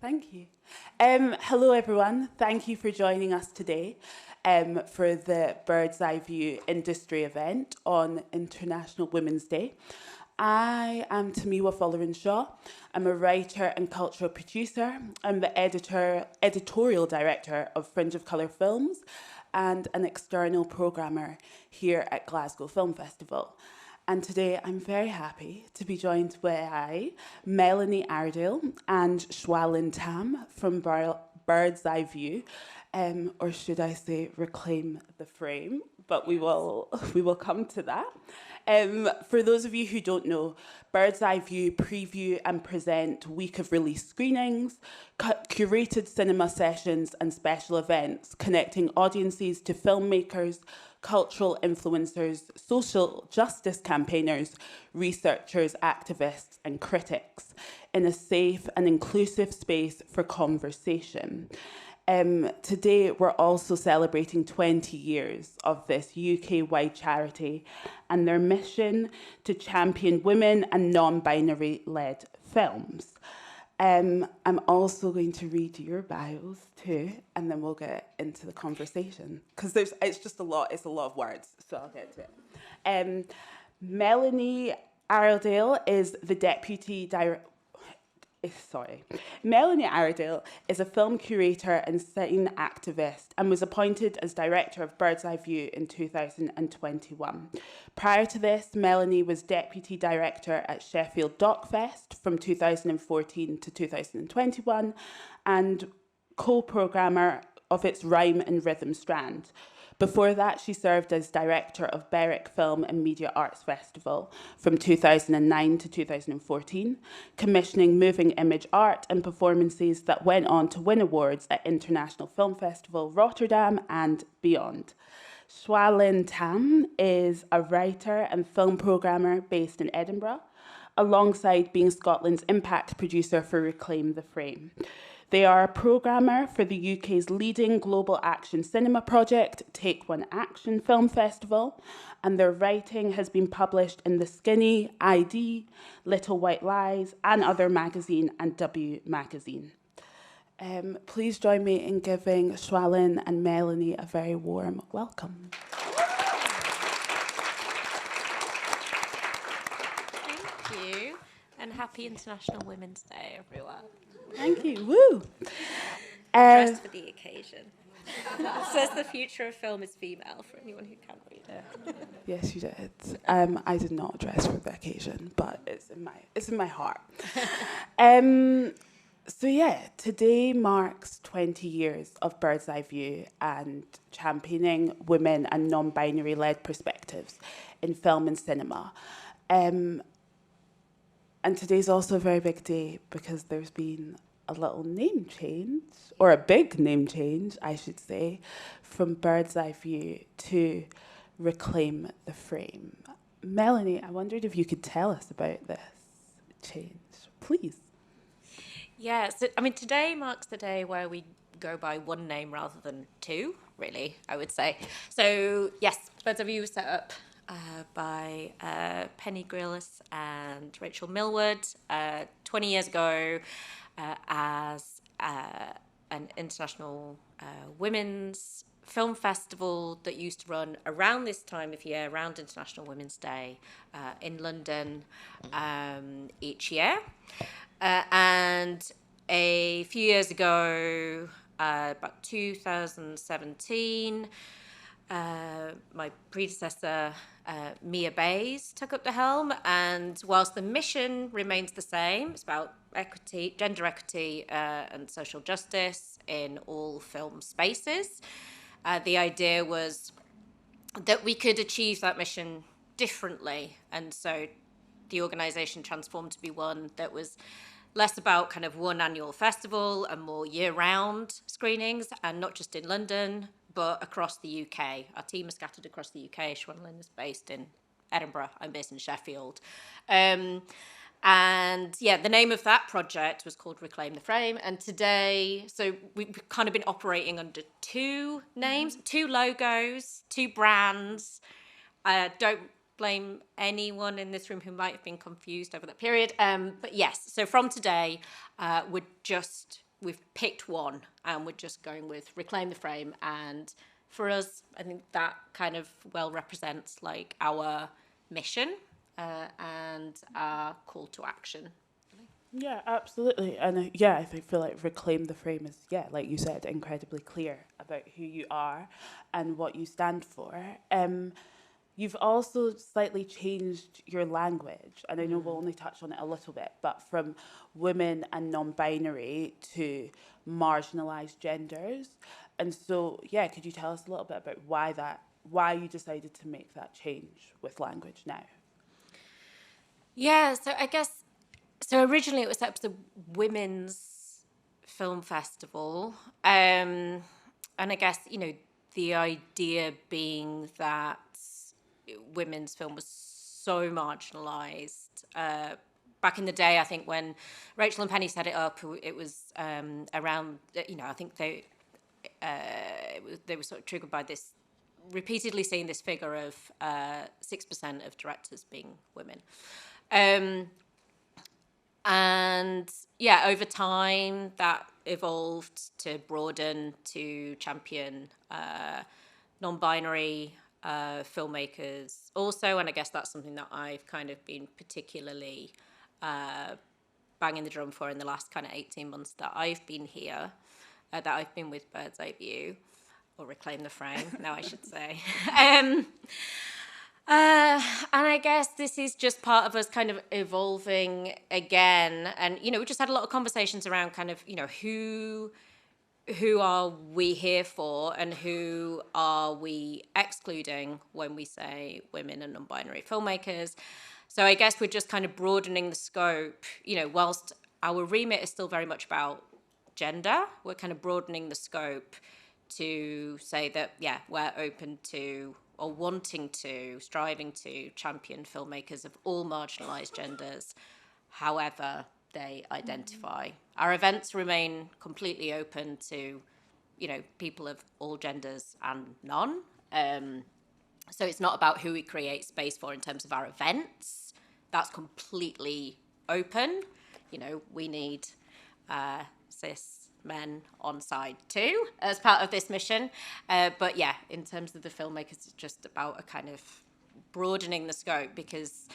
Thank you. Hello, everyone. Thank you for joining us today for the Bird's Eye View industry event on International Women's Day. I am Tomiwa Folorunso. I'm a writer and cultural producer. I'm the editorial director of Fringe of Colour Films and an external programmer here at Glasgow Film Festival. And today I'm very happy to be joined by Melanie Iredale and Xuanlin Tham from Bird's Eye View, or should I say Reclaim the Frame, but we will come to that. For those of you who don't know, Bird's Eye View preview and present week of release screenings, curated cinema sessions and special events connecting audiences to filmmakers, cultural influencers, social justice campaigners, researchers, activists, and critics in a safe and inclusive space for conversation. Today, we're also celebrating 20 years of this UK-wide charity and their mission to champion women and non-binary-led films. I'm also going to read your bios too, and then we'll get into the conversation because it's just a lot. It's a lot of words, so I'll get to it. Melanie Iredale is the deputy director. Melanie Iredale is a film curator and scene activist and was appointed as director of Bird's Eye View in 2021. Prior to this, Melanie was deputy director at Sheffield Dockfest from 2014 to 2021 and co-programmer of its Rhyme and Rhythm strand. Before that, she served as director of Berwick Film and Media Arts Festival from 2009 to 2014, commissioning moving image art and performances that went on to win awards at International Film Festival Rotterdam and beyond. Xuanlin Tham is a writer and film programmer based in Edinburgh, alongside being Scotland's impact producer for Reclaim the Frame. They are a programmer for the UK's leading global action cinema project, Take One Action Film Festival, and their writing has been published in The Skinny, ID, Little White Lies, and Other Magazine and W Magazine. Please join me in giving Xuanlin and Melanie a very warm welcome. Thank you, and happy International Women's Day, everyone. Thank you. Woo! Dressed for the occasion. It says the future of film is female, for anyone who can't read it. Yes, you did. I did not dress for the occasion, but it's in my heart. So yeah, today marks 20 years of Bird's Eye View and championing women and non-binary led perspectives in film and cinema. And today's also a very big day because there's been a little name change, or a big name change, I should say, from Bird's Eye View to Reclaim the Frame. Melanie, I wondered if you could tell us about this change, please. Yeah, so, today marks the day where we go by one name rather than two, really, I would say. So, yes, Bird's Eye View was set up by Penny Grillis and Rachel Millward 20 years ago as an international women's film festival that used to run around this time of year, around International Women's Day in London each year. And a few years ago, about 2017, my predecessor, Mia Bays, took up the helm, and whilst the mission remains the same, it's about equity, gender equity, and social justice in all film spaces. The idea was that we could achieve that mission differently, and so the organisation transformed to be one that was less about kind of one annual festival and more year-round screenings, and not just in London, but across the UK. Our team is scattered across the UK. Xuanlin is based in Edinburgh. I'm based in Sheffield. And yeah, the name of that project was called Reclaim the Frame. And today, so we've kind of been operating under two names, two logos, two brands. Don't blame anyone in this room who might have been confused over that period. But yes, so from today, we're just we've picked one and we're just going with Reclaim the Frame. And for us, I think that kind of well represents like our mission and our call to action. Yeah, absolutely. And yeah, I feel like Reclaim the Frame is, yeah, like you said, incredibly clear about who you are and what you stand for. You've also slightly changed your language, and I know we'll only touch on it a little bit, but from women and non-binary to marginalised genders. And so, yeah, could you tell us a little bit about why you decided to make that change with language now? Yeah, so I guess, so originally it was set up as a women's film festival. And I guess, the idea being that women's film was so marginalised. Back in the day, I think when Rachel and Penny set it up, it was around, I think they were sort of triggered by this, repeatedly seeing this figure of 6% of directors being women. And yeah, over time that evolved to broaden to champion non-binary filmmakers also. And I guess that's something that I've kind of been particularly banging the drum for in the last kind of 18 months that I've been here, that I've been with Bird's Eye View, or Reclaim the Frame, now I should say. And I guess this is just part of us kind of evolving again. And, we just had a lot of conversations around kind of, who are we here for and who are we excluding when we say women and non-binary filmmakers. So I guess we're just kind of broadening the scope, whilst our remit is still very much about gender, we're kind of broadening the scope to say that, yeah, we're open to or wanting to, striving to champion filmmakers of all marginalised genders, however they identify. Our events remain completely open to, people of all genders and none. So it's not about who we create space for in terms of our events. That's completely open. We need cis men on side too as part of this mission. But yeah, in terms of the filmmakers, it's just about a kind of broadening the scope because,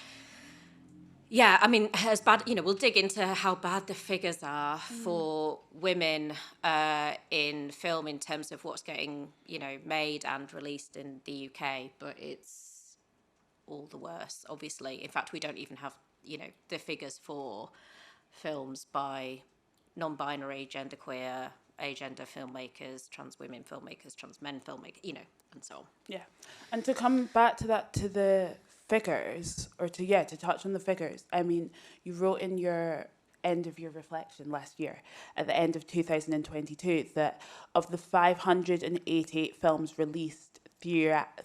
yeah, I mean, as bad, we'll dig into how bad the figures are for women in film in terms of what's getting, made and released in the UK, but it's all the worse, obviously. In fact, we don't even have, the figures for films by non-binary, genderqueer, agender filmmakers, trans women filmmakers, trans men filmmakers, and so on. Yeah. And to come back to that, to the figures, or to touch on the figures, I mean, you wrote in your end of your reflection last year, at the end of 2022, that of the 588 films released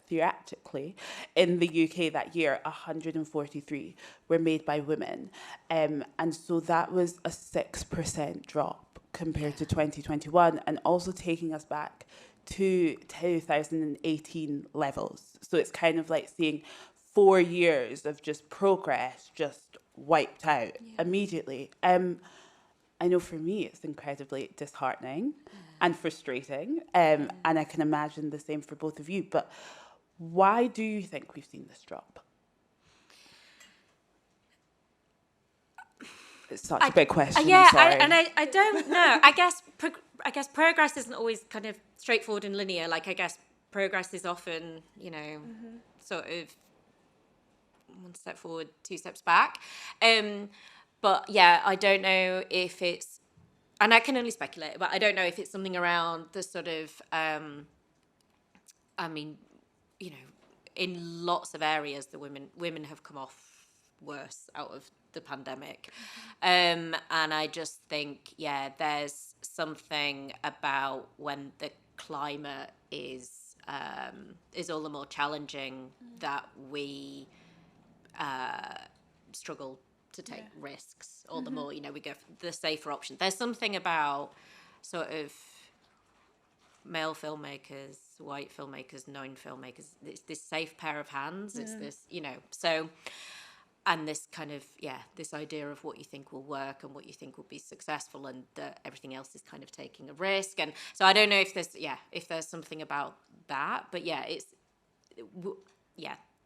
theatrically in the UK that year, 143 were made by women. And so that was a 6% drop compared to 2021, and also taking us back to 2018 levels. So it's kind of like seeing 4 years of just progress just wiped out immediately. I know for me it's incredibly disheartening and frustrating, and I can imagine the same for both of you. But why do you think we've seen this drop? It's such a big question. Yeah, I'm sorry. I don't know. I guess progress isn't always kind of straightforward and linear. Like, I guess progress is often, sort of one step forward, 2 steps back. But yeah, I don't know if it's, and I can only speculate, but I don't know if it's something around the sort of, I mean, in lots of areas, the women have come off worse out of the pandemic. And I just think, yeah, there's something about when the climate is all the more challenging that we struggle to take risks all the more. We go for the safer option. There's something about sort of male filmmakers, white filmmakers, known filmmakers. It's this safe pair of hands. It's this, so and this kind of, this idea of what you think will work and what you think will be successful, and that everything else is kind of taking a risk. And so I don't know if there's something about that, but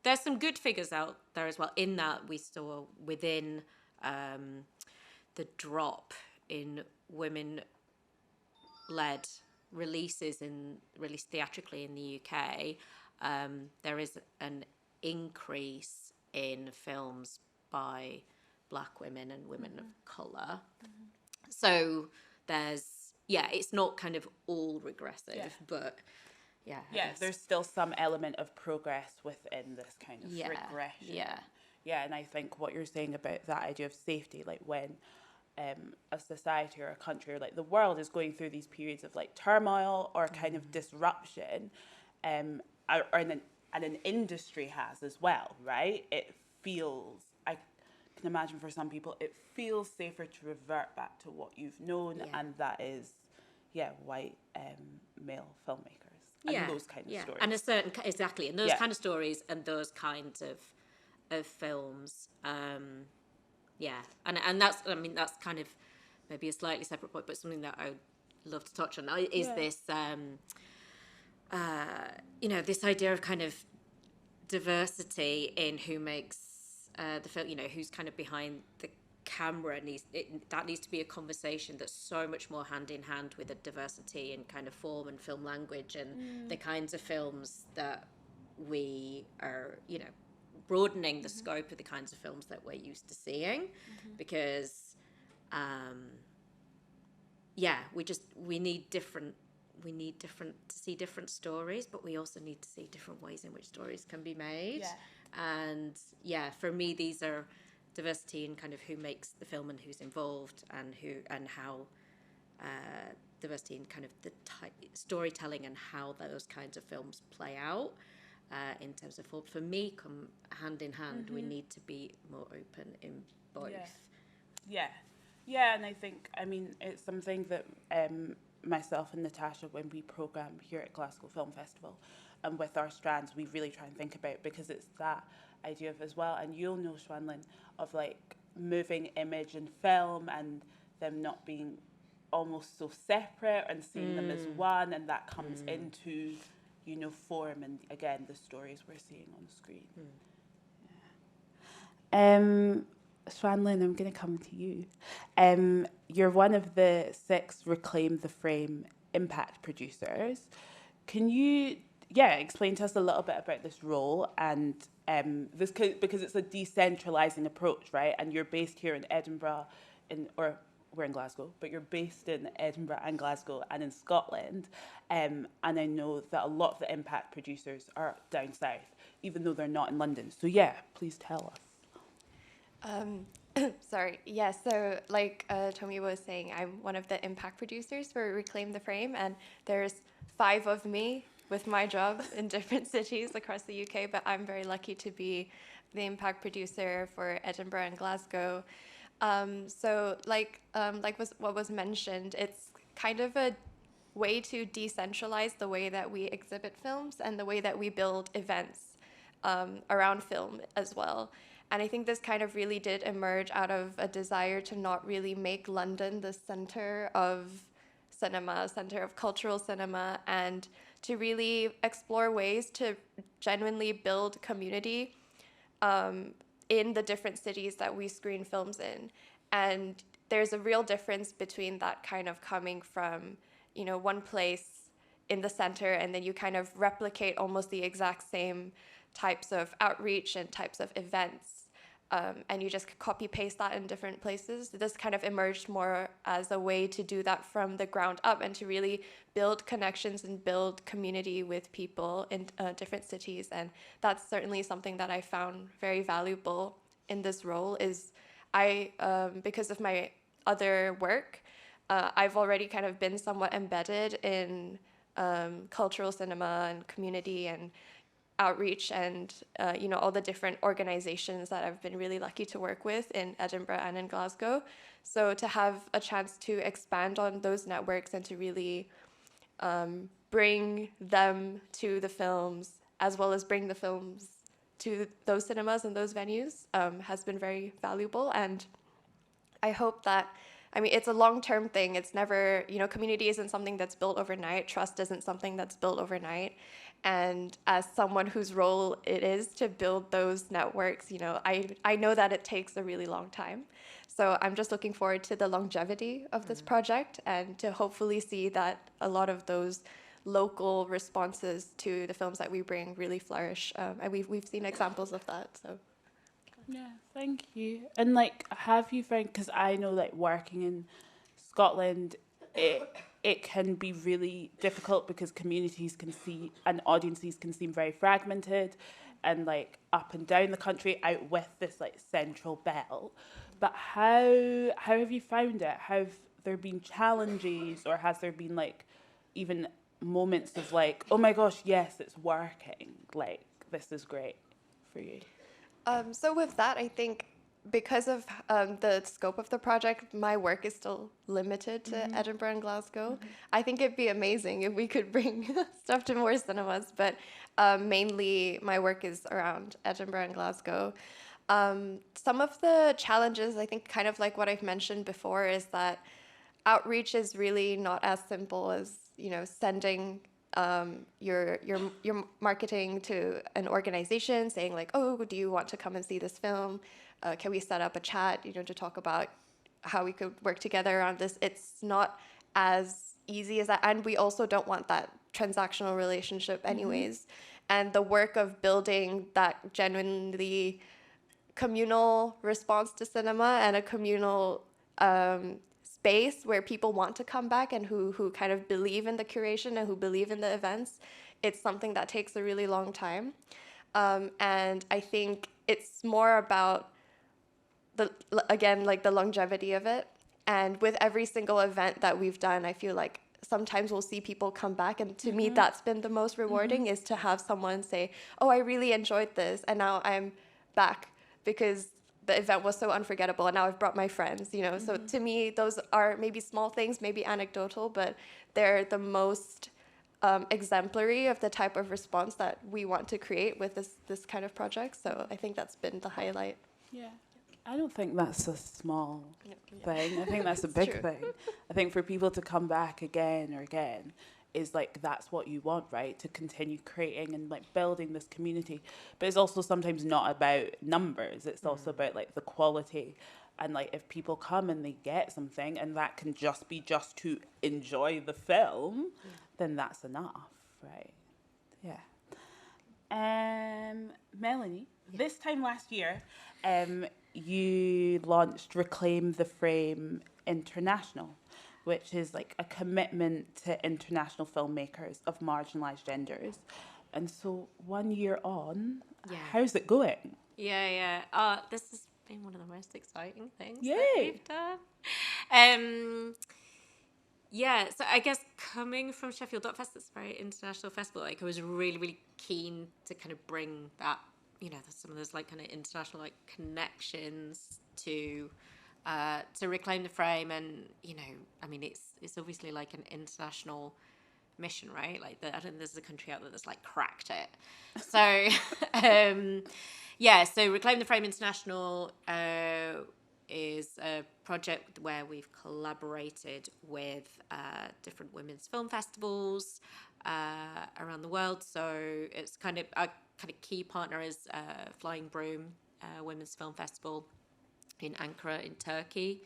there's some good figures out there as well, in that we saw within the drop in women-led released theatrically in the UK, there is an increase in films by Black women and women of colour. So it's not kind of all regressive, but there's still some element of progress within this kind of regression. And I think what you're saying about that idea of safety, like when a society or a country or like the world is going through these periods of like turmoil or kind of disruption, and an industry has as well, right? It feels, I can imagine for some people, it feels safer to revert back to what you've known, and that is, white male filmmakers. And those kind of stories. And and those kind of stories and those kinds of films. And that's kind of maybe a slightly separate point, but something that I would love to touch on is this this idea of kind of diversity in who makes the film, who's kind of behind the camera. That needs to be a conversation that's so much more hand in hand with a diversity in kind of form and film language, and the kinds of films that we are, broadening the scope of the kinds of films that we're used to seeing, because we need to see different stories, but we also need to see different ways in which stories can be made. And for me, these are diversity in kind of who makes the film and who's involved, and how diversity in kind of the storytelling and how those kinds of films play out in terms of form. For me, come hand in hand. We need to be more open in both. And I think, it's something that myself and Natasha, when we programme here at Glasgow Film Festival, and with our strands, we really try and think about, because it's that idea of as well, and you'll know, Xuanlin, of like moving image and film and them not being almost so separate and seeing them as one, and that comes into, form and again the stories we're seeing on screen. Xuanlin, I'm going to come to you. You're one of the 6 Reclaim the Frame impact producers. Can you explain to us a little bit about this role and this, because it's a decentralising approach, right? And you're based here in Edinburgh, we're in Glasgow, but you're based in Edinburgh and Glasgow and in Scotland. And I know that a lot of the impact producers are down south, even though they're not in London. So please tell us. Sorry. Yeah, so like Tomi was saying, I'm one of the impact producers for Reclaim the Frame, and there's 5 of me with my job in different cities across the UK, but I'm very lucky to be the impact producer for Edinburgh and Glasgow. So what was mentioned, it's kind of a way to decentralize the way that we exhibit films and the way that we build events around film as well. And I think this kind of really did emerge out of a desire to not really make London the center of cinema, center of cultural cinema, and to really explore ways to genuinely build community in the different cities that we screen films in. And there's a real difference between that kind of coming from, one place in the center, and then you kind of replicate almost the exact same types of outreach and types of events, and you just copy paste that in different places. This kind of emerged more as a way to do that from the ground up and to really build connections and build community with people in different cities. And that's certainly something that I found very valuable in this role. Is because of my other work, I've already kind of been somewhat embedded in cultural cinema and community and outreach and all the different organizations that I've been really lucky to work with in Edinburgh and in Glasgow. So to have a chance to expand on those networks and to really bring them to the films, as well as bring the films to those cinemas and those venues has been very valuable. And I hope that, I mean, it's a long-term thing. It's never, community isn't something that's built overnight. Trust isn't something that's built overnight. And as someone whose role it is to build those networks, I know that it takes a really long time. So I'm just looking forward to the longevity of this project and to hopefully see that a lot of those local responses to the films that we bring really flourish. And we've seen examples of that, so. Yeah, thank you. And like, have you found, because I know like working in Scotland, it can be really difficult because communities can see and audiences can seem very fragmented and like up and down the country out with this like central belt. But how have you found it? Have there been challenges, or has there been like even moments of like, oh my gosh, yes, it's working, like this is great for you? So with that, I think because of the scope of the project, my work is still limited to Edinburgh and Glasgow. I think it'd be amazing if we could bring stuff to more cinemas, but mainly my work is around Edinburgh and Glasgow. Some of the challenges, I think, kind of like what I've mentioned before, is that outreach is really not as simple as sending your marketing to an organization saying like, oh, do you want to come and see this film? Can we set up a chat, to talk about how we could work together on this? It's not as easy as that, and we also don't want that transactional relationship anyways. And the work of building that genuinely communal response to cinema and a communal space where people want to come back and who kind of believe in the curation and who believe in the events, it's something that takes a really long time. And I think it's more about the longevity of it. And with every single event that we've done, I feel like sometimes we'll see people come back, and to me that's been the most rewarding, is to have someone say, oh, I really enjoyed this and now I'm back because the event was so unforgettable and now I've brought my friends, So to me, those are maybe small things, maybe anecdotal, but they're the most exemplary of the type of response that we want to create with this kind of project. So I think that's been the highlight. Yeah. I don't think that's a small thing. I think that's a big thing. I think for people to come back again or again is like, that's what you want, right? To continue creating and like building this community. But it's also sometimes not about numbers. It's also about like the quality. And like, if people come and they get something and that can just be just to enjoy the film, then that's enough, right? Yeah. Melanie, this time last year, you launched Reclaim the Frame International, which is like a commitment to international filmmakers of marginalised genders. And so 1 year on, how's it going? This has been one of the most exciting things Yay. that we've done. So I guess coming from Sheffield Dot Fest, it's a very international festival. Like, I was really, really keen to kind of bring that, some of those like kind of international like connections to Reclaim the Frame. And I mean, it's obviously like an international mission, right? Like, I don't think there's a country out there that's like cracked it. So so Reclaim the Frame International is a project where we've collaborated with different women's film festivals around the world. So it's kind of our kind of key partner is Flying Broom Women's Film Festival in Ankara in Turkey.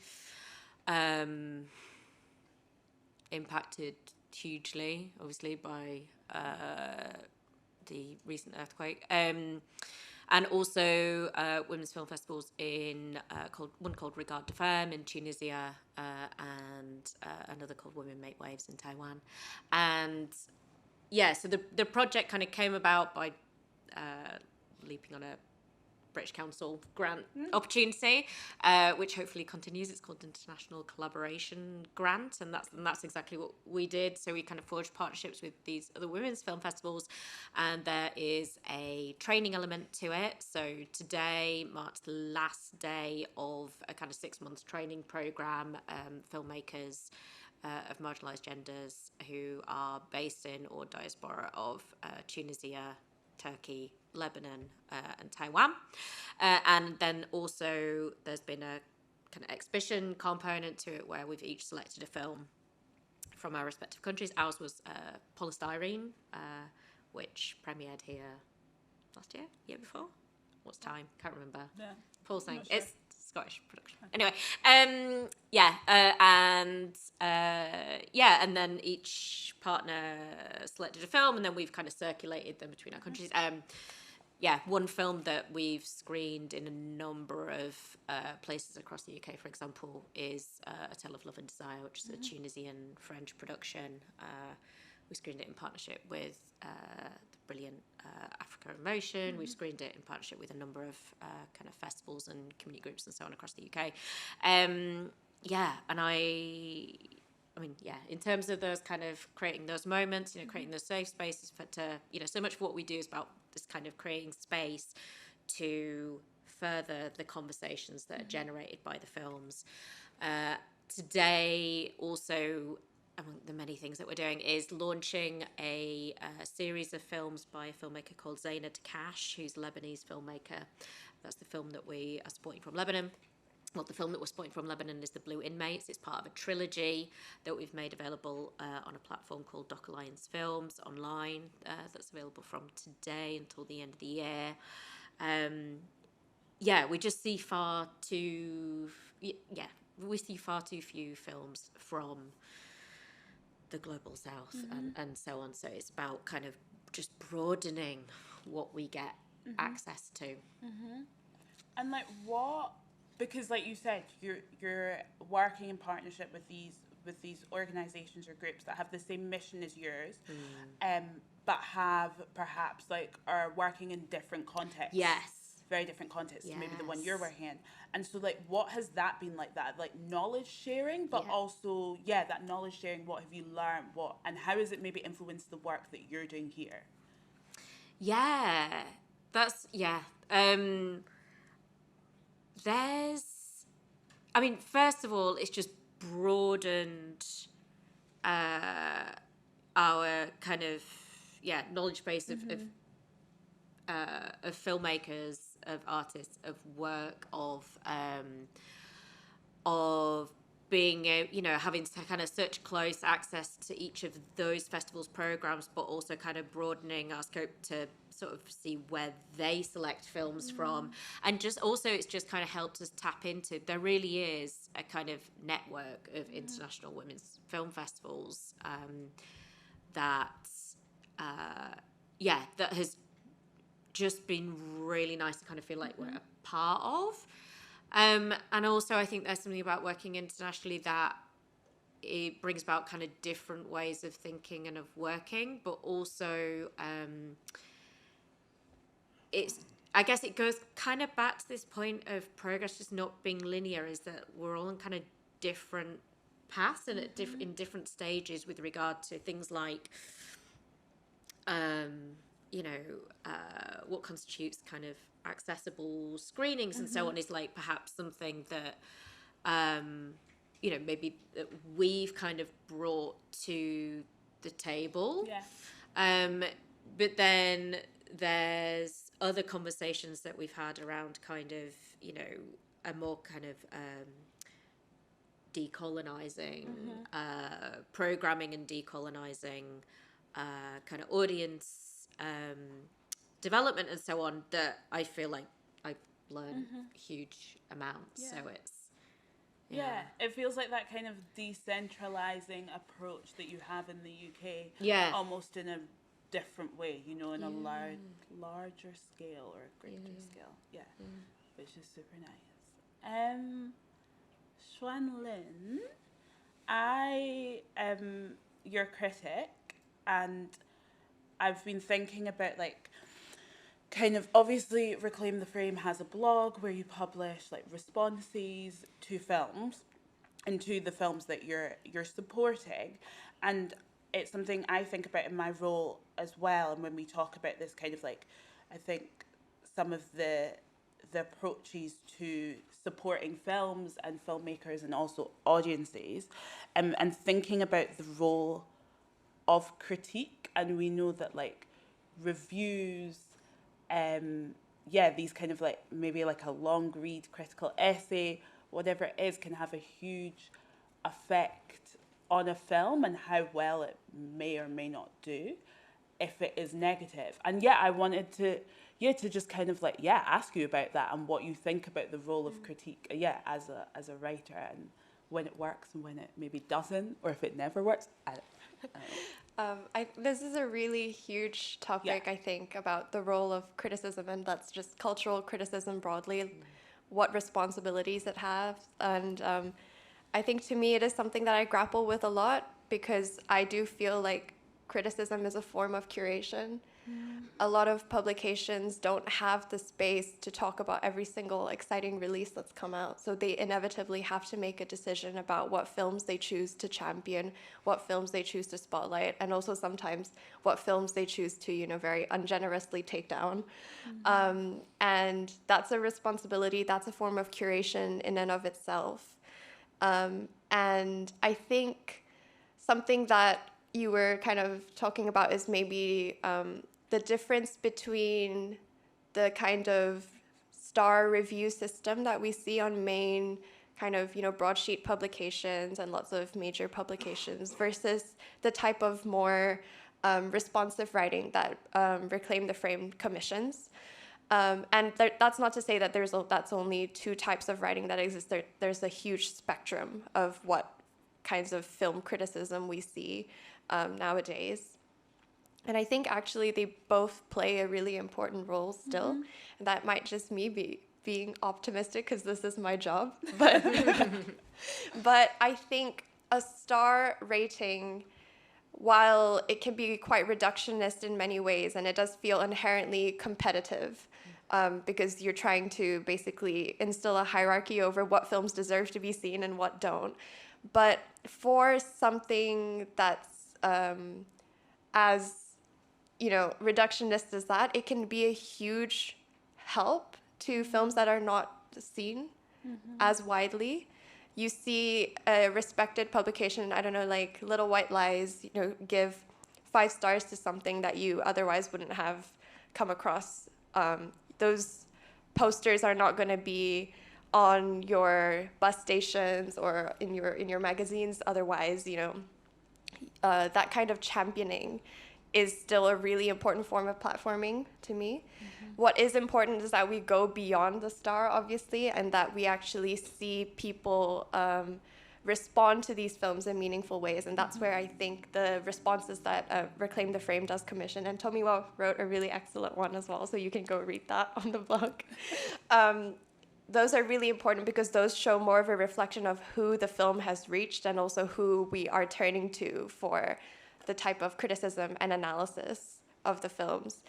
Impacted hugely, obviously, by the recent earthquake. And also women's film festivals in one called Regard de Femme in Tunisia, and another called Women Make Waves in Taiwan. And so the project kind of came about by leaping on a British Council grant opportunity, which hopefully continues. It's called International Collaboration Grant, and that's exactly what we did. So we kind of forged partnerships with these other women's film festivals, and there is a training element to it. So today marks the last day of a kind of 6 months training program. Filmmakers of marginalised genders who are based in or diaspora of Tunisia, Turkey, Lebanon, and Taiwan. And then also there's been a kind of exhibition component to it where we've each selected a film from our respective countries. Ours was Polystyrene, which premiered here last year before. What's time? Can't remember. Yeah. Paul's saying Sure. it's Scottish production. Anyway, and then each partner selected a film, and then we've kind of circulated them between our countries. One film that we've screened in a number of places across the UK, for example, is A Tale of Love and Desire, which is a Tunisian-French production. We screened it in partnership with the brilliant Africa in Motion. We've screened it in partnership with a number of kind of festivals and community groups and so on across the UK. In terms of those kind of creating those moments, creating those safe spaces so much of what we do is about this kind of creating space to further the conversations that are generated by the films. Today, also, among the many things that we're doing, is launching a series of films by a filmmaker called Zainab Cash, who's a Lebanese filmmaker. That's the film that we are supporting from Lebanon. Well, the film that we're supporting from Lebanon is The Blue Inmates. It's part of a trilogy that we've made available on a platform called Doc Alliance Films online. That's available from today until the end of the year. We just see far too few films from the global south and so on. So it's about kind of just broadening what we get access to. And like what? Because like you said, you're working in partnership with these organisations or groups that have the same mission as yours, but have perhaps are working in different contexts. Yes. Very different contexts to maybe the one you're working in. And so like what has that been like, that like knowledge sharing, but also that knowledge sharing, what have you learned, and how has it maybe influenced the work that you're doing here? First of all, it's just broadened our kind of knowledge base of filmmakers, of artists, of work, of being having kind of such close access to each of those festivals' programs, but also kind of broadening our scope to sort of see where they select films from, and just also it's just kind of helped us tap into, there really is a kind of network of international women's film festivals that has just been really nice to kind of feel like we're a part of. And also I think there's something about working internationally that it brings about kind of different ways of thinking and of working, but also I guess it goes kind of back to this point of progress just not being linear, is that we're all on kind of different paths and in different stages with regard to things like what constitutes kind of accessible screenings and so on, is like perhaps something that maybe that we've kind of brought to the table. But then there's other conversations that we've had around kind of a more kind of decolonizing programming and decolonizing kind of audience development and so on, that I feel like I've learned huge amounts. So it's it feels like that kind of decentralizing approach that you have in the UK, almost in a different way, in a larger scale or a greater scale, which is super nice. Xuanlin, I am your critic, and I've been thinking about kind of, obviously Reclaim the Frame has a blog where you publish responses to films and to the films that you're supporting, and it's something I think about in my role as well. And when we talk about this kind of I think some of the approaches to supporting films and filmmakers and also audiences, and thinking about the role of critique. And we know that reviews these kind of like maybe like a long read critical essay, whatever it is, can have a huge effect on a film and how well it may or may not do if it is negative. And I wanted to just kind of like ask you about that and what you think about the role of critique as a writer, and when it works and when it maybe doesn't, or if it never works. I don't know. This is a really huge topic, I think, about the role of criticism, and that's just cultural criticism broadly, what responsibilities it has. And I think to me it is something that I grapple with a lot, because I do feel like criticism is a form of curation. A lot of publications don't have the space to talk about every single exciting release that's come out. So they inevitably have to make a decision about what films they choose to champion, what films they choose to spotlight, and also sometimes what films they choose to, very ungenerously take down. And that's a responsibility, that's a form of curation in and of itself. And I think something that you were kind of talking about is maybe the difference between the kind of star review system that we see on main kind of, broadsheet publications and lots of major publications versus the type of more responsive writing that Reclaim the Frame commissions. And that's not to say that that's only two types of writing that exist. There's a huge spectrum of what kinds of film criticism we see nowadays. And I think actually they both play a really important role still. And that might just me being optimistic because this is my job. But, but I think a star rating, while it can be quite reductionist in many ways, and it does feel inherently competitive, because you're trying to basically instill a hierarchy over what films deserve to be seen and what don't. But for something that's as reductionist as that, it can be a huge help to films that are not seen as widely. You see a respected publication, I don't know, like Little White Lies, give 5 stars to something that you otherwise wouldn't have come across. Those posters are not going to be on your bus stations or in your magazines otherwise. That kind of championing is still a really important form of platforming to me. What is important is that we go beyond the star, obviously, and that we actually see people respond to these films in meaningful ways. And that's where I think the responses that Reclaim the Frame does commission, and Tomiwa wrote a really excellent one as well, so you can go read that on the blog. Those are really important because those show more of a reflection of who the film has reached and also who we are turning to for the type of criticism and analysis of the films.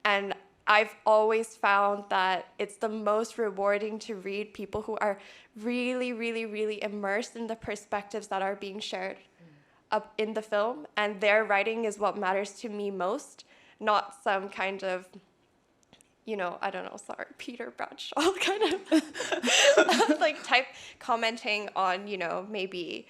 And I've always found that it's the most rewarding to read people who are really, really, really immersed in the perspectives that are being shared up in the film. And their writing is what matters to me most, not some kind of, I don't know, sorry, Peter Bradshaw kind of like type commenting on, maybe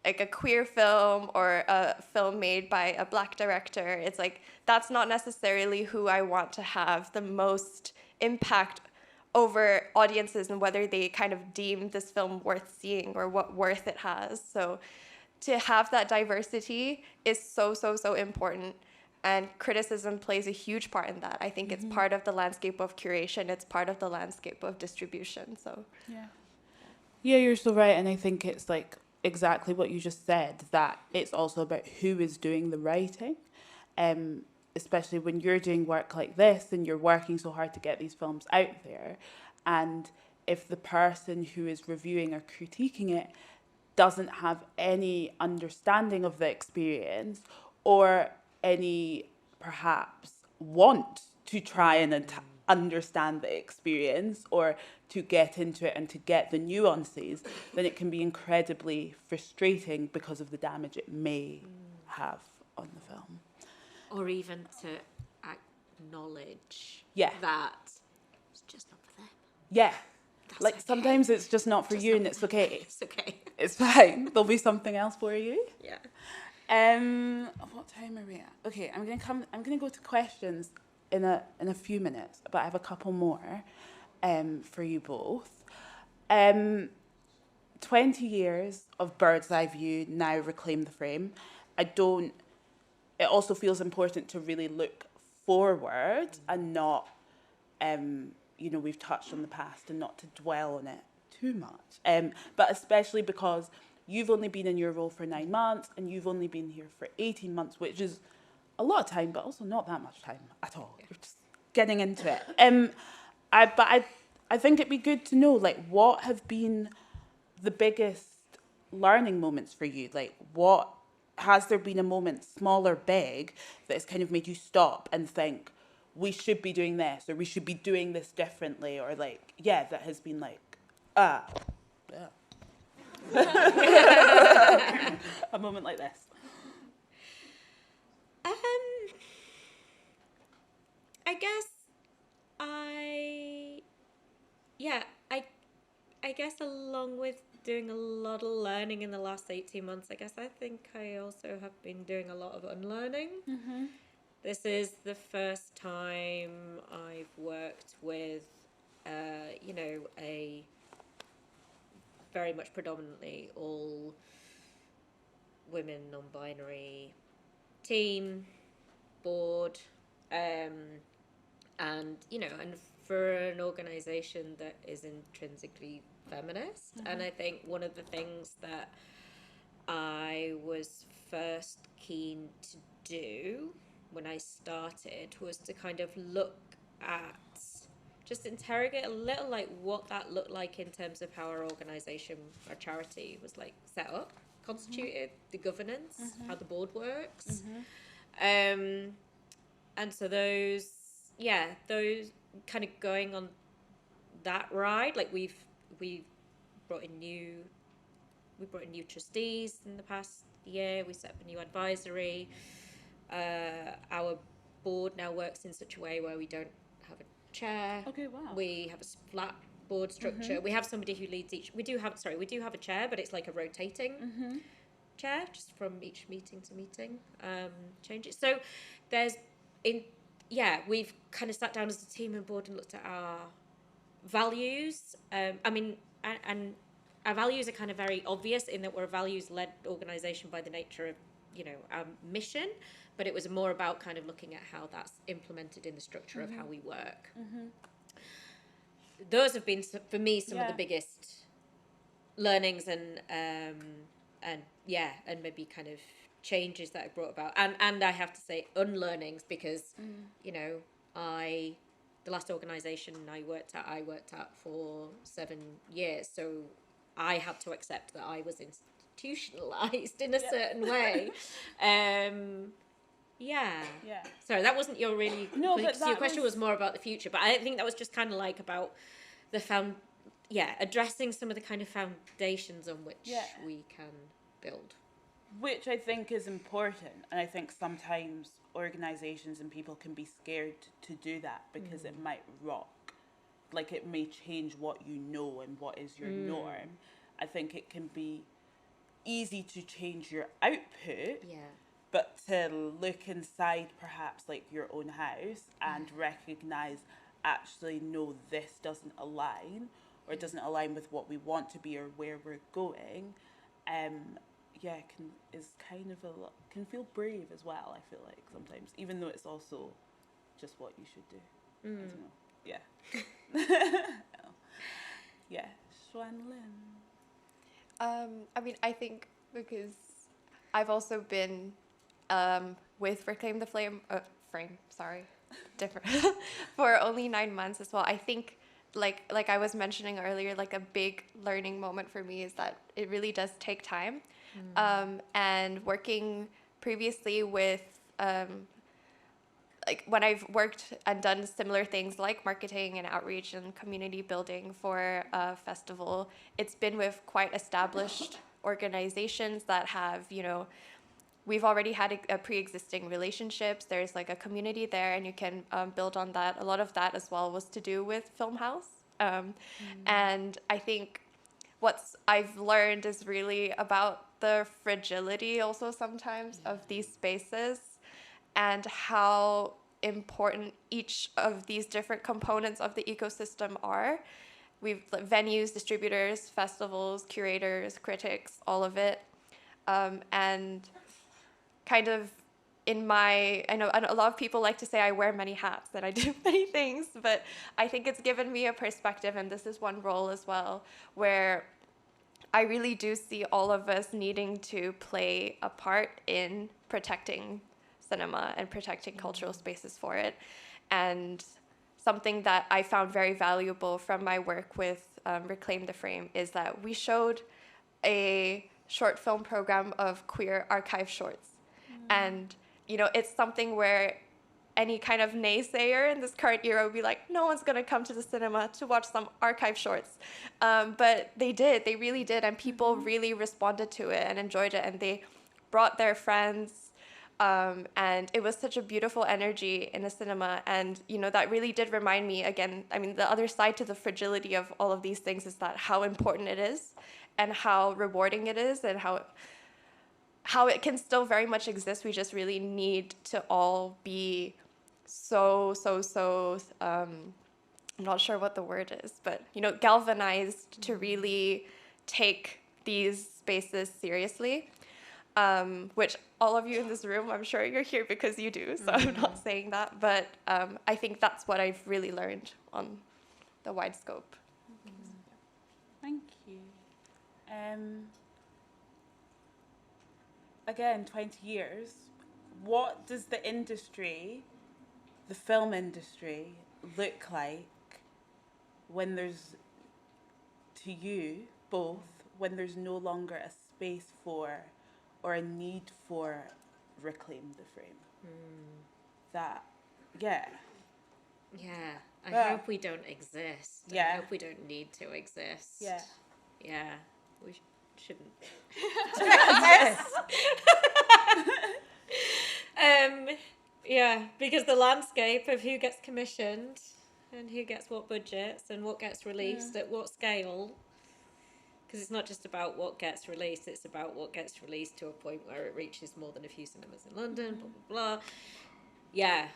like a queer film or a film made by a Black director. It's like, that's not necessarily who I want to have the most impact over audiences and whether they kind of deem this film worth seeing or what worth it has. So to have that diversity is so, so, so important. And criticism plays a huge part in that. I think it's part of the landscape of curation. It's part of the landscape of distribution. So yeah, you're so right. And I think it's like exactly what you just said, that it's also about who is doing the writing. Especially when you're doing work like this and you're working so hard to get these films out there. And if the person who is reviewing or critiquing it doesn't have any understanding of the experience or any perhaps want to try and understand the experience or to get into it and to get the nuances, then it can be incredibly frustrating because of the damage it may have on the film. Or even to acknowledge that it's just not for them. Yeah. That's like okay. Sometimes it's just not for Just you not and it's okay. It's okay. It's fine. There'll be something else for you. Yeah. What time are we at? Okay, I'm gonna go to questions in a few minutes, but I have a couple more for you both. 20 years of Bird's Eye View, now Reclaim the Frame. It also feels important to really look forward and not, we've touched on the past and not to dwell on it too much. But especially because you've only been in your role for 9 months and you've only been here for 18 months, which is a lot of time, but also not that much time at all. You're just getting into it. I think it'd be good to know, like, what have been the biggest learning moments for you? Like, has there been a moment, small or big, that has kind of made you stop and think, we should be doing this, or we should be doing this differently, or like, that has been like, yeah. A moment like this. I guess I guess along with doing a lot of learning in the last 18 months, I guess I think I also have been doing a lot of unlearning. Mm-hmm. This is the first time I've worked with, a very much predominantly all women, non-binary team, board, and for an organisation that is intrinsically feminist. Mm-hmm. And I think one of the things that I was first keen to do when I started was to kind of look at, just interrogate a little, like, what that looked like in terms of how our organisation, our charity, was like set up, constituted, mm-hmm. the governance, mm-hmm. how the board works. Mm-hmm. And so those kind of going on that ride, like we brought in new trustees in the past year. We set up a new advisory. Our board now works in such a way where we don't have a chair. Okay, wow. We have a flat board structure. Mm-hmm. We have somebody who leads each. We do have a chair, but it's like a rotating mm-hmm. chair, just from each meeting to meeting. Changes. So we've kind of sat down as a team and board and looked at our values. And our values are kind of very obvious in that we're a values-led organisation by the nature of, our mission, but it was more about kind of looking at how that's implemented in the structure mm-hmm. of how we work. Mm-hmm. Those have been, for me, some of the biggest learnings and maybe kind of changes that I brought about, and I have to say unlearnings, because the last organisation I worked at for 7 years, so I had to accept that I was institutionalised in a certain way. Sorry, that wasn't your really. No, but your question was more about the future, but I think that was just kind of like about the addressing some of the kind of foundations on which we can build. Which I think is important, and I think sometimes organisations and people can be scared to do that because it might rock, like it may change what you know and what is your norm. I think it can be easy to change your output, but to look inside perhaps like your own house and recognise, actually, no, this doesn't align, or it doesn't align with what we want to be or where we're going. Can feel brave as well, I feel like, sometimes, even though it's also just what you should do. I don't know. Xuanlin. I think because I've also been with Reclaim the Frame, different, for only 9 months as well. I think, like I was mentioning earlier, like a big learning moment for me is that it really does take time. And working previously with, when I've worked and done similar things like marketing and outreach and community building for a festival, it's been with quite established organizations that have, we've already had a pre-existing relationships. There's like a community there, and you can build on that. A lot of that as well was to do with Film House. And I think what I've learned is really about the fragility also sometimes of these spaces, and how important each of these different components of the ecosystem are. We've like, venues, distributors, festivals, curators, critics, all of it. And kind of I know a lot of people like to say I wear many hats, that I do many things, but I think it's given me a perspective, and this is one role as well, where I really do see all of us needing to play a part in protecting cinema and protecting cultural spaces for it. And something that I found very valuable from my work with Reclaim the Frame is that we showed a short film program of queer archive shorts. And, you know, it's something where any kind of naysayer in this current era would be like, no one's going to come to the cinema to watch some archive shorts. But they really did. And people really responded to it and enjoyed it. And they brought their friends. And it was such a beautiful energy in the cinema. And, you know, that really did remind me again, I mean, the other side to the fragility of all of these things is that how important it is and how rewarding it is and how it can still very much exist. We just really need to all be so, I'm not sure what the word is, but, you know, galvanized to really take these spaces seriously, which all of you in this room, I'm sure you're here because you do, so I'm not saying that, but I think that's what I've really learned on the wide scope. Thank you. Again, 20 years, what does the industry, the film industry, look like when there's, to you both, when there's no longer a space for or a need for Reclaim the Frame? That, yeah. Yeah, I Yeah. hope we don't exist. Yeah. I hope we don't need to exist. Yeah. Yeah, we shouldn't. Yes. Yeah, because the landscape of who gets commissioned and who gets what budgets and what gets released at what scale, because it's not just about what gets released, it's about what gets released to a point where it reaches more than a few cinemas in London, blah, blah, blah. Yeah,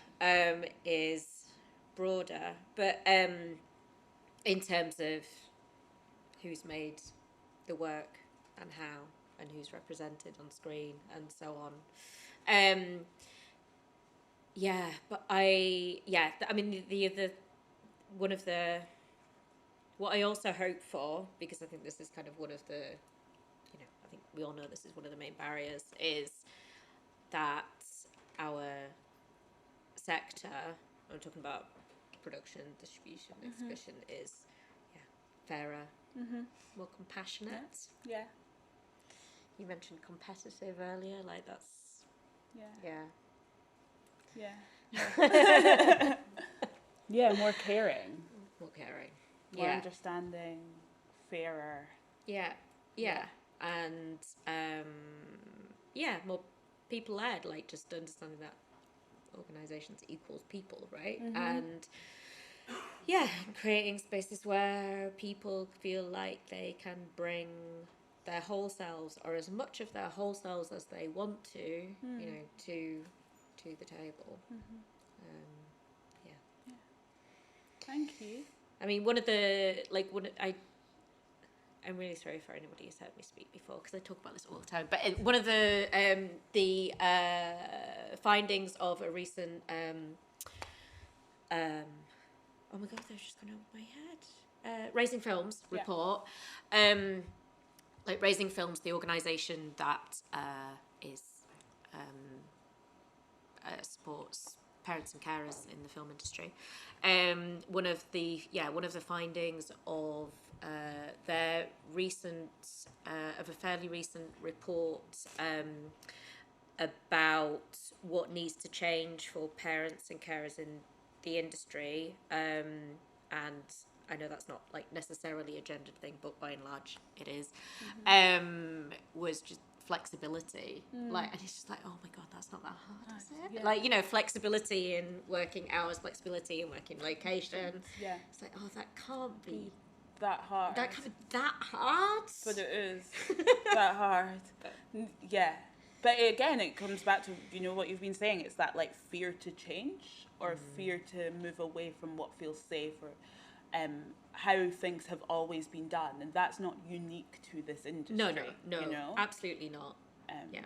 is broader. But in terms of who's made the work and how and who's represented on screen and so on. What I also hope for, because I think this is kind of one of the, I think we all know this is one of the main barriers, is that our sector, I'm talking about production, distribution, exhibition, is fairer, more compassionate. Yeah. You mentioned competitive earlier, like that's Yeah, more caring. more caring. More understanding, fairer. Yeah. And more people led, like just understanding that organisations equals people, right? And creating spaces where people feel like they can bring their whole selves, or as much of their whole selves as they want to, to the table. Thank you. I mean, I'm really sorry for anybody who's heard me speak before, because I talk about this all the time. But one of the findings of a recent oh my god, they're just gone over my head. Raising Films report. Like Raising Films, the organisation that supports parents and carers in the film industry. One of the findings of their of a fairly recent report about what needs to change for parents and carers in the industry, and I know that's not like necessarily a gendered thing, but by and large it is, was just flexibility. Like, and it's just like, oh my god, that's not that hard, is it? Yeah. Like, flexibility in working hours, flexibility in working locations. Yeah. It's like, oh, that can't be that hard. That can't be that hard. But it is that hard. Yeah. But again, it comes back to, you know, what you've been saying. It's that like fear to change or fear to move away from what feels safe or how things have always been done. And that's not unique to this industry. No, you know? absolutely not. Yeah.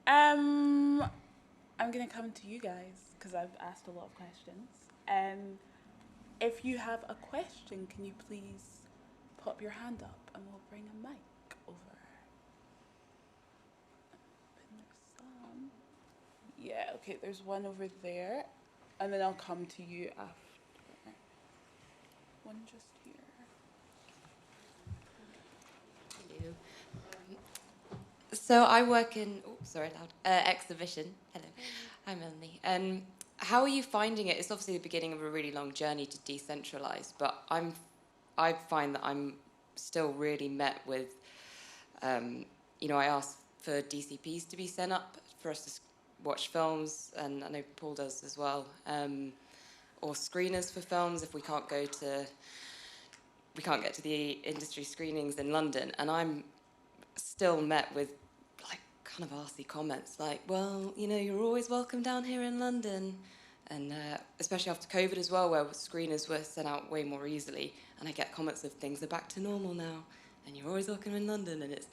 I'm going to come to you guys because I've asked a lot of questions. If you have a question, can you please pop your hand up and we'll bring a mic over. Yeah, okay, there's one over there. And then I'll come to you after. One just here. So I work in, exhibition. Hello, I'm Melanie. How are you finding it? It's obviously the beginning of a really long journey to decentralise, but I find that I'm still really met with, I ask for DCPs to be sent up for us to watch films, and I know Paul does as well, or screeners for films if we can't get to the industry screenings in London, and I'm still met with like kind of arsey comments like, well, you're always welcome down here in London, and especially after COVID as well, where screeners were sent out way more easily, and I get comments of things are back to normal now, and you're always welcome in London, and it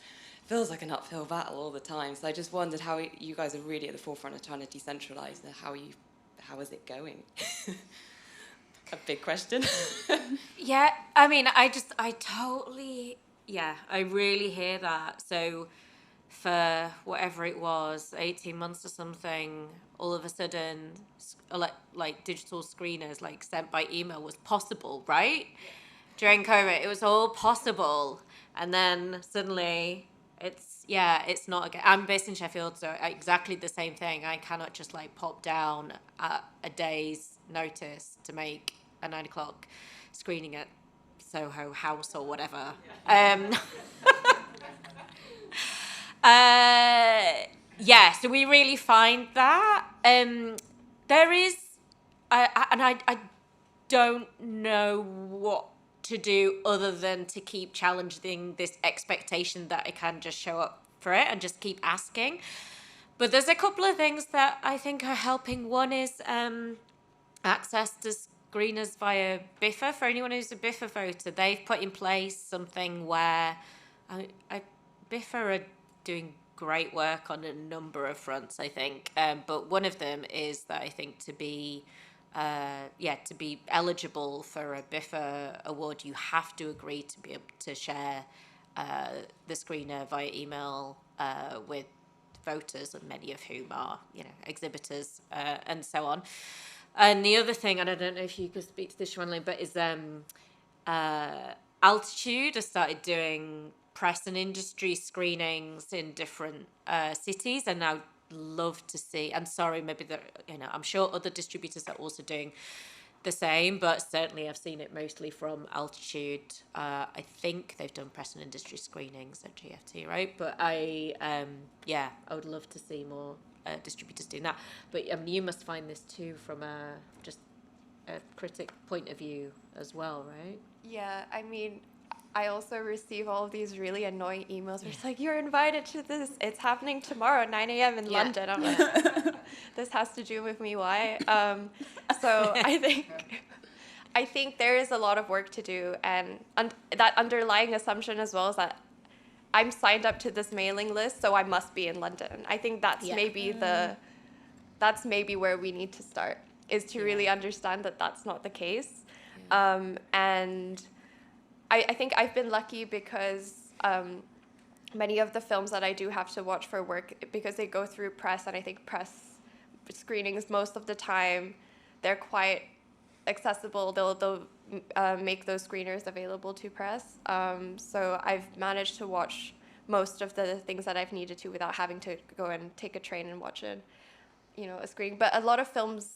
feels like an uphill battle all the time. So I just wondered how you guys are really at the forefront of trying to decentralise, and how is it going? A big question. Yeah, I mean, I really hear that. So for whatever it was, 18 months or something, all of a sudden, like digital screeners, like sent by email was possible, right? During COVID, it was all possible. And then suddenly it's not again. I'm based in Sheffield, so exactly the same thing. I cannot just like pop down at a day's notice to make a 9 o'clock screening at Soho House or whatever. So we really find that there is, I don't know what to do other than to keep challenging this expectation that I can just show up for it and just keep asking. But there's a couple of things that I think are helping. One is access to screeners via BIFA. For anyone who's a BIFA voter, they've put in place something where BIFA are doing great work on a number of fronts, I think. But one of them is that I think to be eligible for a BIFA award, you have to agree to be able to share the screener via email with voters, and many of whom are, exhibitors and so on. And the other thing, and I don't know if you could speak to this, Xuanlin, but is Altitude has started doing press and industry screenings in different cities, and I would love to see, and sorry, maybe I'm sure other distributors are also doing the same, but certainly I've seen it mostly from Altitude. I think they've done press and industry screenings at GFT, right? But I would love to see more distributors doing that. But you must find this too from just a critic point of view as well, right? Yeah, I mean, I also receive all of these really annoying emails where it's like, you're invited to this. It's happening tomorrow at 9 a.m. in London. I'm like, this has to do with me. Why? So I think there is a lot of work to do. And that underlying assumption as well is that I'm signed up to this mailing list, so I must be in London. I think that's maybe where we need to start, is to really understand that that's not the case. And I think I've been lucky because many of the films that I do have to watch for work, because they go through press, and I think press screenings most of the time, they're quite accessible. They'll make those screeners available to press. So I've managed to watch most of the things that I've needed to without having to go and take a train and watch a screening. But a lot of films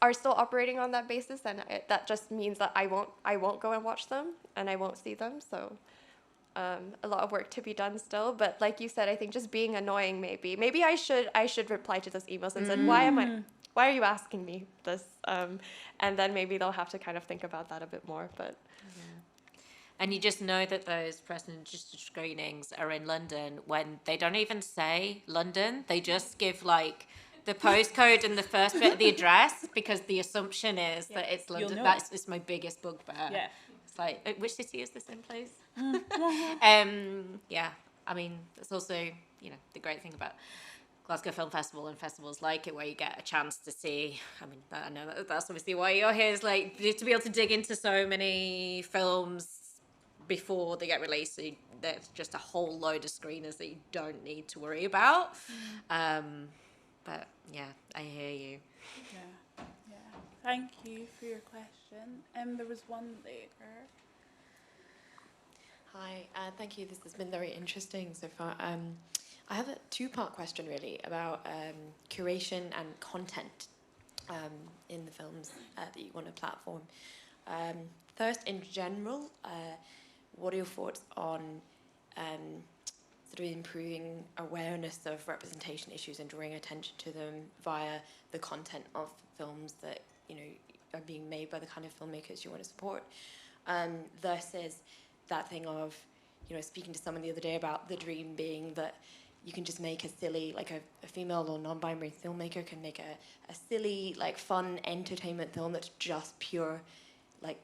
are still operating on that basis, and that just means that I won't go and watch them, and I won't see them. So a lot of work to be done still. But like you said, I think just being annoying, maybe I should reply to those emails and said, why are you asking me this? And then maybe they'll have to kind of think about that a bit more. But And you just know that those press and registered screenings are in London when they don't even say London. They just give like the postcode and the first bit of the address, because the assumption is that it's London. It's my biggest bugbear. Yeah. It's like, which city is this in, please? Yeah, I mean, that's also, you know, the great thing about Glasgow Film Festival and festivals like it, where you get a chance to see, I mean, I know that's obviously why you're here, is like to be able to dig into so many films before they get released. So there's just a whole load of screeners that you don't need to worry about. But yeah, I hear you. Yeah. Thank you for your question. There was one later. Hi, thank you. This has been very interesting so far. I have a two-part question, really, about curation and content in the films that you want to platform. First, in general, what are your thoughts on sort of improving awareness of representation issues and drawing attention to them via the content of films that, you know, are being made by the kind of filmmakers you want to support, versus that thing of, you know, speaking to someone the other day about the dream being that you can just make a silly, like a female or non-binary filmmaker can make a silly, like, fun entertainment film that's just pure, like,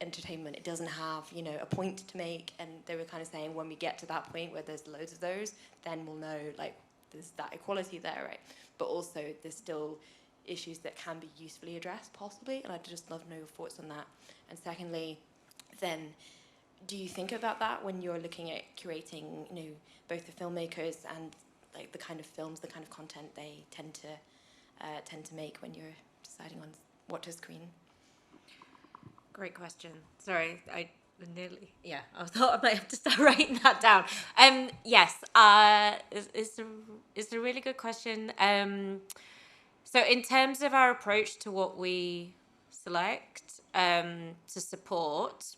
entertainment. It doesn't have, you know, a point to make. And they were kind of saying, when we get to that point where there's loads of those, then we'll know, like, there's that equality there, right? But also there's still issues that can be usefully addressed, possibly. And I'd just love to know your thoughts on that. And secondly, then, do you think about that when you're looking at curating, you know, both the filmmakers and, like, the kind of films, the kind of content they tend to make when you're deciding on what to screen? Great question. Sorry, I thought I might have to start writing that down. Yes, it's a really good question. So in terms of our approach to what we select to support,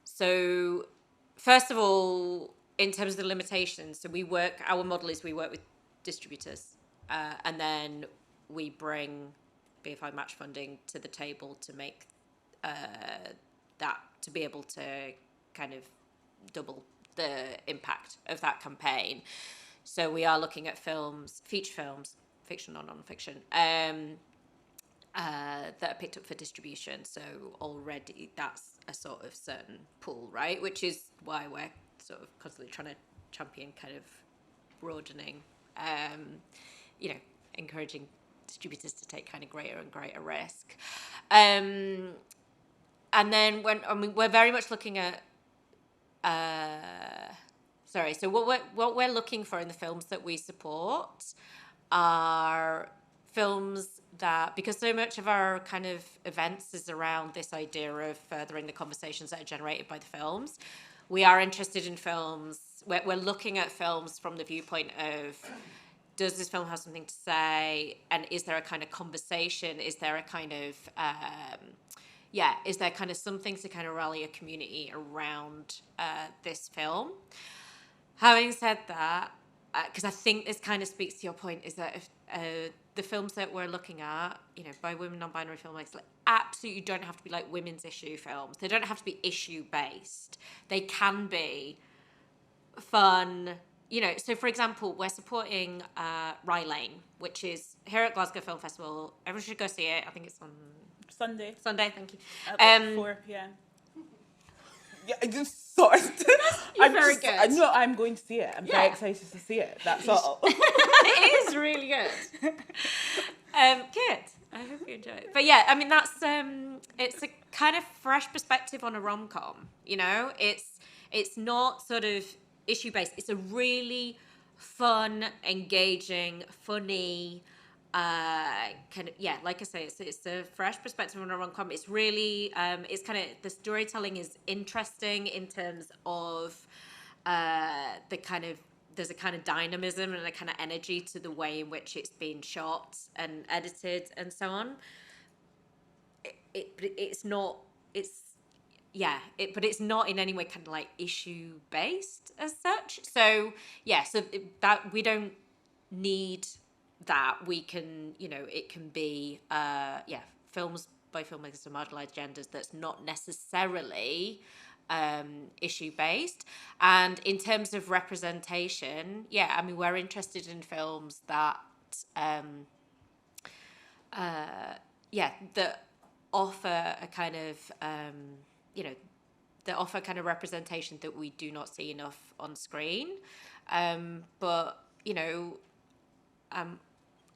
so first of all, in terms of the limitations, so our model is we work with distributors, and then we bring BFI match funding to the table to make that, to be able to kind of double the impact of that campaign. So we are looking at films, feature films, fiction or non-fiction, that are picked up for distribution. So already that's a sort of certain pool, right? Which is why we're sort of constantly trying to champion kind of broadening, you know, encouraging distributors to take kind of greater and greater risk. And then we're very much looking at, so what we're looking for in the films that we support are films that, because so much of our kind of events is around this idea of furthering the conversations that are generated by the films, we are interested in films, we're looking at films from the viewpoint of, does this film have something to say? And is there a kind of conversation? Is there a kind of, is there kind of something to kind of rally a community around this film? Having said that, because I think this kind of speaks to your point, is that if, the films that we're looking at, you know, by women, non-binary filmmakers, like, absolutely don't have to be like women's issue films. They don't have to be issue-based. They can be fun. You know, so for example, we're supporting Rye Lane, which is here at Glasgow Film Festival. Everyone should go see it. I think it's on Sunday, thank you. At 4 p.m. Yeah, I just saw it. You're very good. I know I'm going to see it. I'm very excited to see it. That's all. It is really good. Good. I hope you enjoy it. But yeah, I mean, that's it's a kind of fresh perspective on a rom-com. You know, it's not sort of issue based. It's a really fun, engaging, funny, kind of, like I say, it's a fresh perspective on a rom-com. It's really it's kind of, the storytelling is interesting in terms of the kind of, there's a kind of dynamism and a kind of energy to the way in which it's been shot and edited and so on. But it's not in any way kind of like issue based as such. So that we don't need that. We can, you know, it can be films by filmmakers to marginalized genders that's not necessarily issue based. And in terms of representation, yeah, I mean, we're interested in films that that offer a kind of that offer kind of representation that we do not see enough on screen. But I'm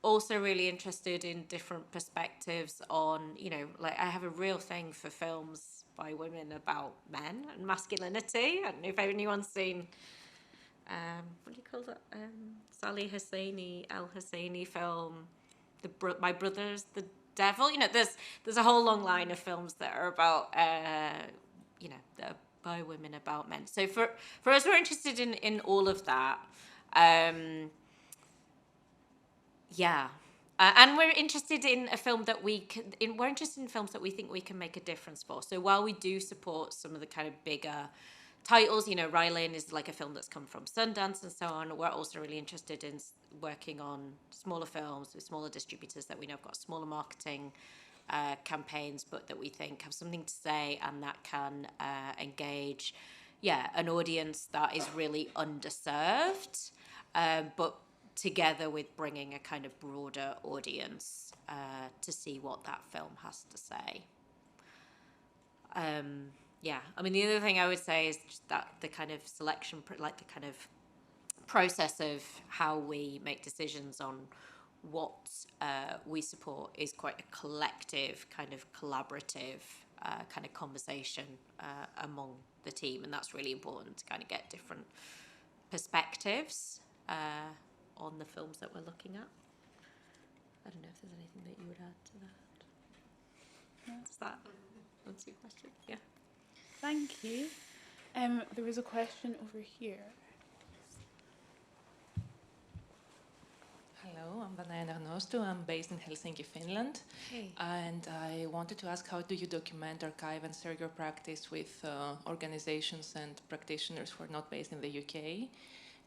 also really interested in different perspectives on, like I have a real thing for films by women about men and masculinity. I don't know if anyone's seen, what do you call that? Sally Husseini, El Husseini film, My Brother's the Devil. There's a whole long line of films that are about, that are by women about men. So for us, we're interested in all of that. And we're interested in a film that we're interested in films that we think we can make a difference for. So while we do support some of the kind of bigger titles, Rylan is like a film that's come from Sundance and so on. We're also really interested in working on smaller films with smaller distributors that we know have got smaller marketing campaigns, but that we think have something to say and that can engage, an audience that is really underserved, but together with bringing a kind of broader audience to see what that film has to say. I mean, the other thing I would say is just that the kind of selection, like the kind of process of how we make decisions on what we support is quite a collective, kind of collaborative kind of conversation among the team. And that's really important to kind of get different perspectives on the films that we're looking at. I don't know if there's anything that you would add to that. Does that answer your question? Yeah. Thank you. There was a question over here. Hello, I'm Vanaina Arnostu. I'm based in Helsinki, Finland. Hey. And I wanted to ask, how do you document, archive, and share your practice with organizations and practitioners who are not based in the UK?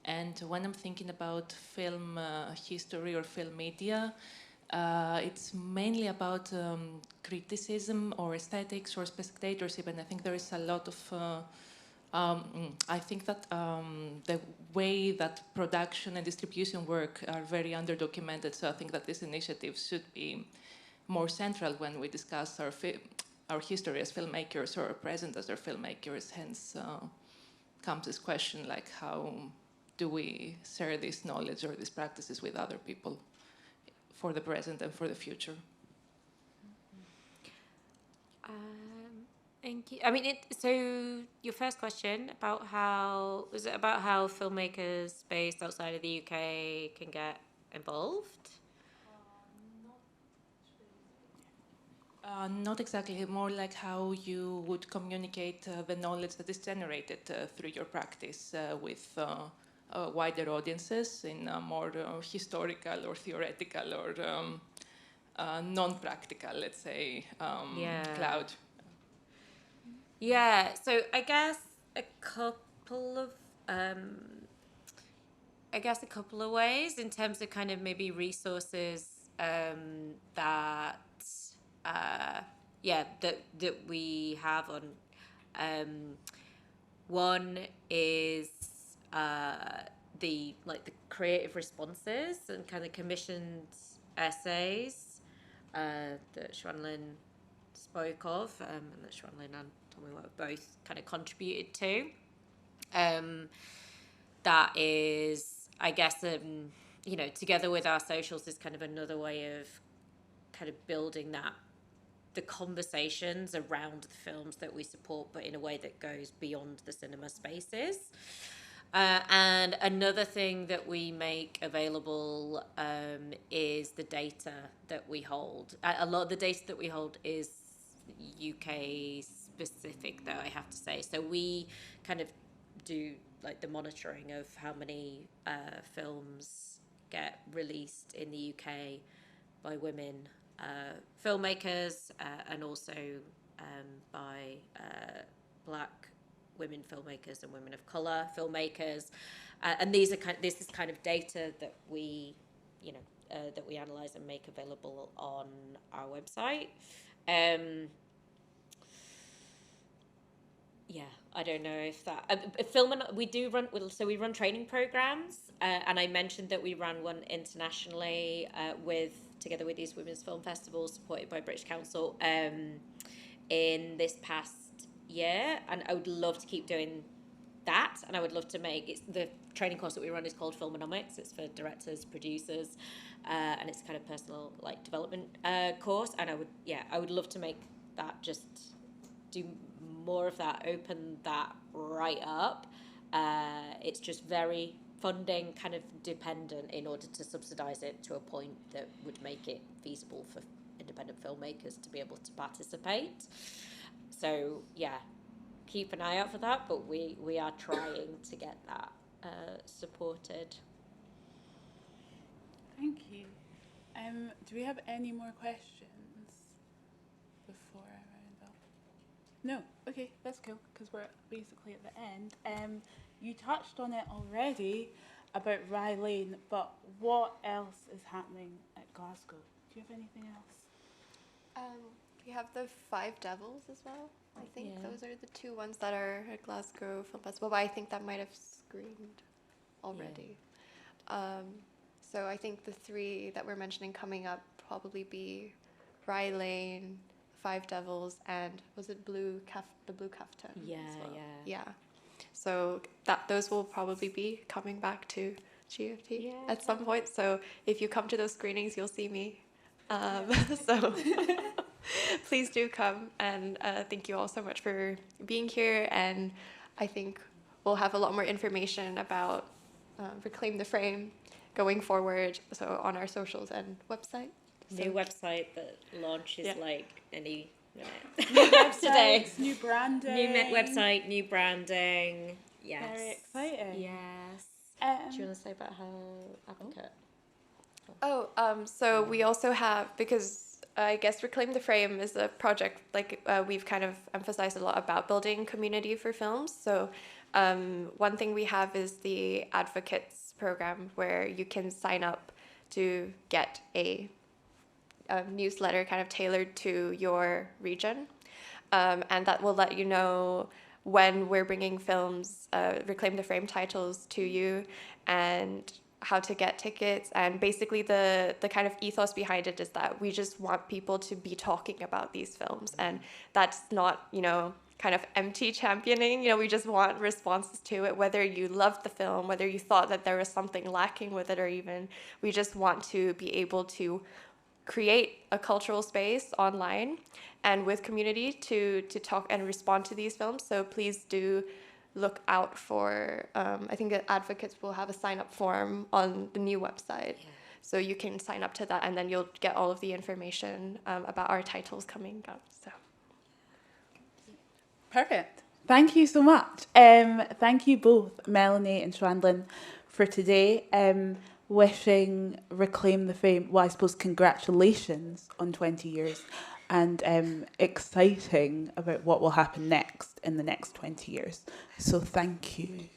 And when I'm thinking about film history or film media, it's mainly about criticism or aesthetics or spectatorship, and I think there is a lot of I think that the way that production and distribution work are very underdocumented, so I think that this initiative should be more central when we discuss our history as filmmakers or our present as our filmmakers. Hence comes this question, like, how do we share this knowledge or these practices with other people for the present and for the future? Thank you. I mean, so your first question about how filmmakers based outside of the UK can get involved? Not exactly. More like how you would communicate the knowledge that is generated through your practice with wider audiences in a more historical or theoretical or non-practical, let's say, cloud. Yeah, so I guess a couple of ways in terms of kind of maybe resources that we have on. One is the creative responses and kind of commissioned essays that Xuanlin spoke of, and that Xuanlin and Tomiwa both kind of contributed to. That is, I guess, together with our socials is kind of another way of kind of building the conversations around the films that we support, but in a way that goes beyond the cinema spaces. And another thing that we make available is the data that we hold. A lot of the data that we hold is UK specific, though, I have to say. So we kind of do like the monitoring of how many films get released in the UK by women filmmakers and also by Black women filmmakers and women of color filmmakers, and this is kind of data that we analyze and make available on our website. Yeah, I don't know if that we run training programs, and I mentioned that we ran one internationally together with these women's film festivals supported by British Council in this past year, and I would love to keep doing that, and I would love to the training course that we run is called Filmonomics. It's for directors, producers, and it's kind of personal development course, and I would love to make that, just do more of that, open that right up. It's just very funding kind of dependent in order to subsidise it to a point that would make it feasible for independent filmmakers to be able to participate. So yeah, keep an eye out for that, but we are trying to get that supported. Thank you. Do we have any more questions before I round up? No? Okay, that's cool, because we're basically at the end. You touched on it already about Rye Lane, but what else is happening at Glasgow? Do you have anything else? We have the Five Devils as well. I think those are the two ones that are at Glasgow Film Festival, but I think that might have screened already. So I think the three that we're mentioning coming up probably be Rye Lane, Five Devils, and was it the Blue Kaftan? Yeah, as well? yeah. So those will probably be coming back to GFT at some point. So if you come to those screenings, you'll see me. So please do come, and thank you all so much for being here. And I think we'll have a lot more information about Reclaim the Frame going forward, so on our socials and website. New website that launches like any minute. New websites, Today. new branding. New website, new branding. Yes. Very exciting. Yes. Do you want to say about how Advocate? So we also have, because I guess Reclaim the Frame is a project, we've kind of emphasized a lot about building community for films. So one thing we have is the Advocates program, where you can sign up to get a newsletter kind of tailored to your region. And that will let you know when we're bringing films, Reclaim the Frame titles to you, and how to get tickets. And basically the kind of ethos behind it is that we just want people to be talking about these films, and that's not, kind of empty championing. We just want responses to it, whether you loved the film, whether you thought that there was something lacking with it, or even we just want to be able to create a cultural space online and with community to talk and respond to these films. So please do look out for, I think the Advocates will have a sign-up form on the new website. Yeah. So you can sign up to that, and then you'll get all of the information about our titles coming up. So. Perfect. Thank you so much. Thank you both, Melanie and Xuanlin, for today. Wishing Reclaim the Frame, well, I suppose congratulations on 20 years, and exciting about what will happen next in the next 20 years. So thank you.